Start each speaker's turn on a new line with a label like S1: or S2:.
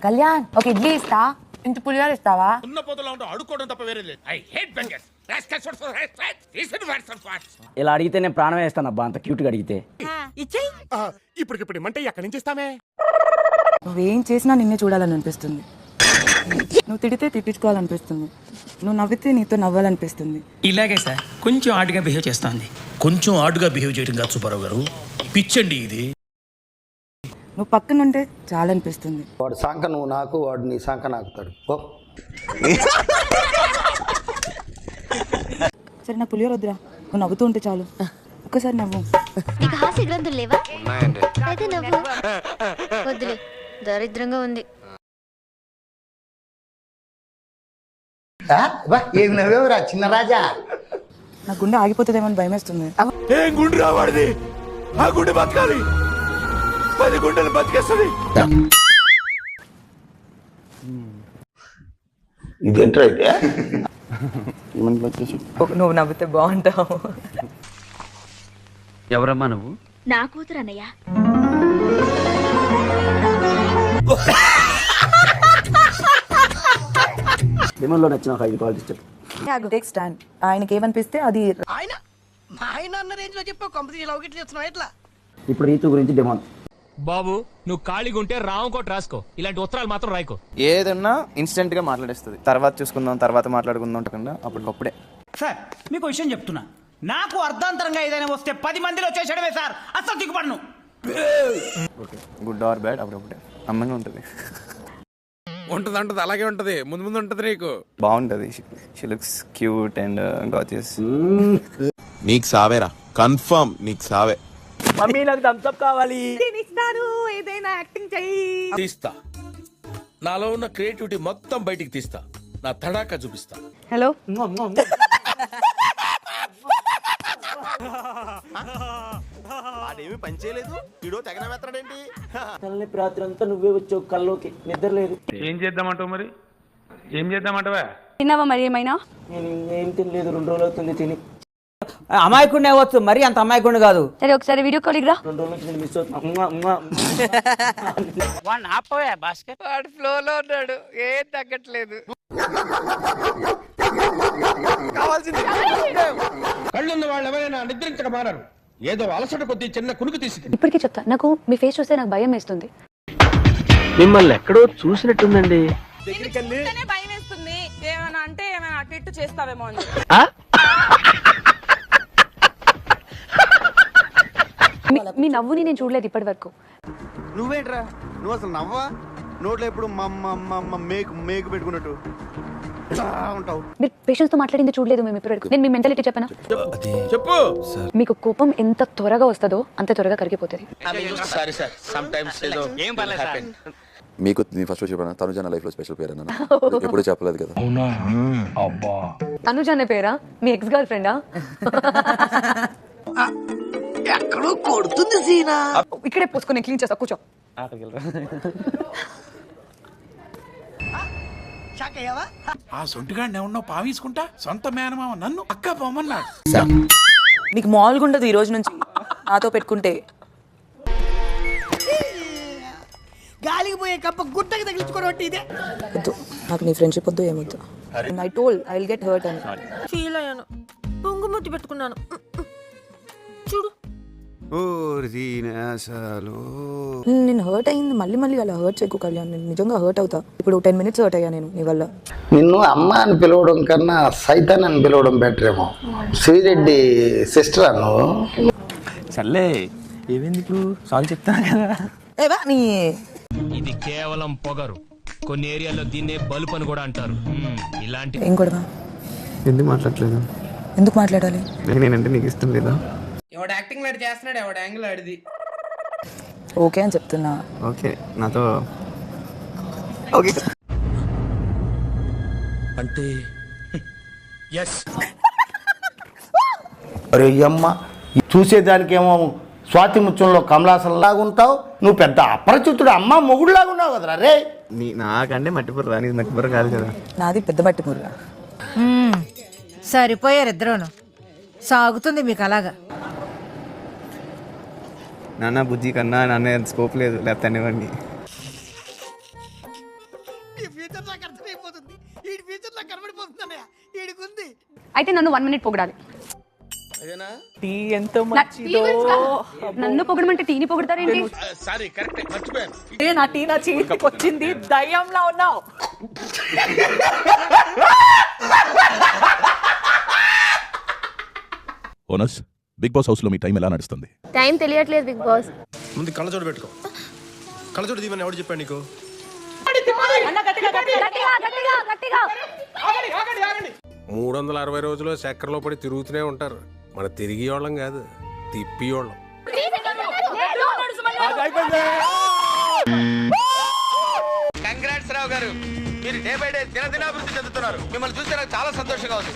S1: కళ్యాణ్ ఒక ఇడ్లీ ఇస్తా, ఇంత పులిహోర ఇస్తావా?
S2: ఉన్న పోతలో ఉంటూ అడుక్కోవడం తప్ప వేరే లేదు. I hate bangers.
S3: ఇలా అడిగితే నేను ప్రాణం వేస్తాను అబ్బా, అంత క్యూట్ గా అడిగితే.
S2: ఇప్పుడు ఇమ్మంటే ఎక్కడి నుంచి ఇస్తామే?
S1: నువ్వేం చేసినా నిన్నే చూడాలని అనిపిస్తుంది. నువ్వు తిడితే తిట్టించుకోవాలనిపిస్తుంది, నువ్వు నవ్వితే నీతో నవ్వాలనిపిస్తుంది.
S4: ఇలాగే సార్ కొంచెం ఆడుగా బిహేవ్ చేస్తుంది.
S5: కొంచెం ఆడుగా బిహేవ్ చేయడం కాదు సుబ్బారావు గారు, పిచ్చండి ఇది.
S1: నువ్వు పక్కనుంటే చాలా అనిపిస్తుంది.
S6: వాడు సాంక నువ్వు నాకు, వాడు నీ సాంక నాకుతాడు.
S1: సరే నాకు పులిహోర వద్దురా, నువ్వు నవ్వుతూ ఉంటే చాలు. ఒక్కసారి నవ్వు.
S7: నీకు హాస్య గ్రంథులు లేవా? అయితే నవ్వు. వద్దులే, దరిద్రంగా ఉంది.
S6: ఏమి నవ్వేవురా చిన్న రాజా?
S1: నా గుండె ఆగిపోతుందేమో అని భయం వేస్తుంది.
S2: ఏం గుండె రావాడిది? ఆ గుండె బతకాలి, 10 గుండెలు బతికేస్తుంది.
S6: ఇదేంట్రా అయితే?
S1: నువ్వు నవ్వితే బాగుంటావు.
S3: ఎవరమ్మా నువ్వు?
S7: నా కూతురు అన్నయ్య.
S3: విమల్లో నచ్చిన 5 క్వాలిటీస్ చెప్పు.
S1: Take stand. ఆయనకి ఏమనిపిస్తే అది.
S3: ఇప్పుడు రీతు గురించి డిమాండ్.
S8: బాబు నువ్వు ఖాళీగా ఉంటే రామకోట రాసుకో, ఇలాంటి ఉత్తరాలు మాత్రం రాయకో.
S9: ఏదన్నా ఇన్స్టెంట్ గా మాట్లాడేస్తుంది. తర్వాత చూసుకుందాం, తర్వాత మాట్లాడుకుందాం అంటకుండా అప్పటికప్పుడే.
S4: సార్ మీకు విషయం చెప్తున్నా, నాకు అర్ధాంతరంగా ఏదైనా వస్తే 10 మందిలో వచ్చేసడమే సార్, అస్సలు దిగుపడను.
S9: గుడ్ ఆర్ బ్యాడ్ అప్పుడప్పుడే అమ్మంగా ఉంటుంది.
S2: ఉంటది అలాగే ఉంటది, ముందు ముందు ఉంటది. నీకు
S9: బాగుంటది. She looks cute and gorgeous.
S5: నీకు సావేరా, కన్ఫర్మ్ నీకు సావే.
S3: మమ్మీ నాకు థమ్స్ అప్ కావాలి.
S1: ఏదైనా యాక్టింగ్ చెయ్యి.
S5: తీస్తా, నాలో ఉన్న క్రియేటివిటీ మొత్తం బయటికి తీస్తా, నా తడాకా చూపిస్తా.
S1: హలో,
S2: అదేమి పని చేయలేదు, ఈడో తెగన మెత్తడేంటి?
S3: తలనొప్పి రాత్రి అంతా నువ్వే వచ్చావు కల్లోకి, నిద్ర లేదు.
S8: ఏం చేద్దామంటావు మరి? ఏం చేద్దామంటావా?
S1: తిన్నావా మరి ఏమైనా?
S3: నేను ఏం తినలేదు, 2 రోజులు అవుతుంది తిని. అమాయకుడిని అవ్వచ్చు, మరి అంత అమాయకుడిని కాదు.
S1: సరే ఒకసారి వీడియో కాల్ ఇరా.
S3: 2 రోజుల నుంచి నేను మిస్ అవుతున్నా.
S1: వాడు ఫ్లో లో ఉన్నాడు, ఏం తగ్గట్లేదు.
S2: కళ్ళున్న వాళ్ళు ఎవరైనా నిద్రించక మారారు, ఏదో అలసట కొద్ది చిన్న కునుకు తీసుకుంది.
S1: ఇప్పటికీ చెప్తా, నాకు మీ ఫేస్ చూస్తే నాకు భయం వేస్తుంది.
S3: మిమ్మల్ని ఎక్కడో చూసినట్టుందండి.
S1: భయం వేస్తుంది, ఏమైనా అంటే ఏమైనా అటు ఇటు చేస్తావేమో అని. మీ నవ్వుని నేను చూడలేదు ఇప్పటి వరకు.
S6: నువ్వేంట్రా, నువ్వు అసలు నవ్వా? నోట్లో ఎప్పుడు మేకు పెట్టుకున్నట్టు ఉంటావు.
S1: మీరు పేషెంట్స్ తో మాట్లాడింది చూడలేదు మేము ఇప్పటి వరకు. నేను మీ మెంటాలిటీ చెప్పాను.
S2: చెప్పు.
S1: మీకు కోపం ఎంత త్వరగా వస్తుందో అంత త్వరగా కరిగిపోతుంది.
S10: మీకు నేను ఫస్ట్ చెప్పాను, తనుజ నా లైఫ్ లో స్పెషల్ పేరు అన్న, ఎప్పుడు చెప్పలేదు కదా.
S1: తనుజ అనే పేరా? మీ ఎక్స్ గర్ల్ ఫ్రెండా?
S6: ఎక్కడో కొడుతుంది సీనా.
S1: ఇక్కడే పోసుకొని క్లీన్ చేస్తా, కూర్చో.
S5: ఆ సొంటిగాడిని ఎవరినో పావించుకుంటా, సొంత మేనమామ నన్ను అక్క పొమ్మన్నాడు.
S1: నీకు మామూలుగా ఉండదు ఈ రోజు నుంచి నాతో పెట్టుకుంటే.
S4: గాలికి పోయే కప్ప గుట్టకి తగిలించుకోవడం ఇదే.
S1: నాకు నీ ఫ్రెండ్షిప్ వద్దు, ఏమొద్దు. I told I will get hurt అని.
S7: ఫీల్ అయ్యాను, పొంగుముద్దు పెట్టుకున్నాను. చూడు
S1: నేను హర్ట్ అయింది, మళ్ళీ అలా హర్ట్ చేయకు కళ్యాణ్. నేను నిజంగా హర్ట్ అవుతా. ఇప్పుడు 10 minutes హర్ట్ అయ్యా నేను నీ వల్ల.
S6: నిన్ను అమ్మ అని పిలవడం కన్నా సైతాన్ అని పిలవడం బెటర్ ఏమో. శ్రీరెడ్డి సిస్టర్ నువ్వు.
S9: సర్లే, ఏమైంది ఇప్పుడు? సారీ చెప్తాను కదా.
S1: ఏవా నీ.
S8: ఇది కేవలం పొగరు, కొన్ని ఏరియాలో దీన్నే బల్బ్ అని కూడా అంటారు. ఇలాంటి
S1: ఏం గొడవ?
S9: ఎందుకు మాట్లాడలేదు?
S1: ఎందుకు మాట్లాడాలి?
S9: నేనంటే నీకు ఇష్టం లేదా?
S4: ఎవడు యాక్టింగ్ లాంటి చేస్తున్నాడు, ఎవడు యాంగిల్ ఆడిది.
S1: ఓకే అని చెప్తున్నా.
S9: ఓకే, నాతో ఓకే
S5: అంటే
S6: అరే అమ్మ, చూసేదానికేమో స్వాతి ముత్యంలో కమలాసన్ లాగా ఉంటావు, నువ్వు పెద్ద అపరిచితుడు అమ్మ మొగుడు లాగా ఉన్నావు కదరా రే.
S9: నాకంటే మట్టిపుర రాని, మట్టిపుర కాదు కదా.
S1: నాది పెద్ద బట్టి మురుగా.
S7: సరిపోయారు ఇద్దరును, సాగుతుంది మీకు అలాగా.
S9: నాన్న బుజ్జి కన్నా నాన్న స్కోప్ లేదు లేకపోతే అనేవాడిని.
S7: అయితే నన్ను 1 minute పొగడాలి.
S1: టీ ఎంత
S7: నన్ను పొగడమంటే టీని పొగడతారేంటి?
S5: సారీ కరెక్ట్ మర్చిపోయాను.
S1: నా టీ నా చేతికి వచ్చింది, దయ్యంలా ఉన్నావు.
S10: ఓనర్స్, బిగ్ బాస్ హౌస్ లో మీ టైం ఎలా నడుస్తుంది?
S7: టైం తెలియట్లేదు బిగ్ బాస్.
S2: ముందు కళ్ళజోడు పెట్టుకో. కళ్ళజోడు దీవని ఎవడు చెప్పాడు నీకు?
S5: 360 రోజులు చక్కెరలో పడి తిరుగుతూనే ఉంటారు. మన తిరిగి వాళ్ళం కాదు, తిప్పి వాళ్ళం.
S2: కంగ్రాట్స్ రావు గారు, మీరు డే బై డే దినదినాభివృద్ధి చెందుతున్నారు. మిమ్మల్ని చూస్తే నాకు చాలా సంతోషంగా ఉంది.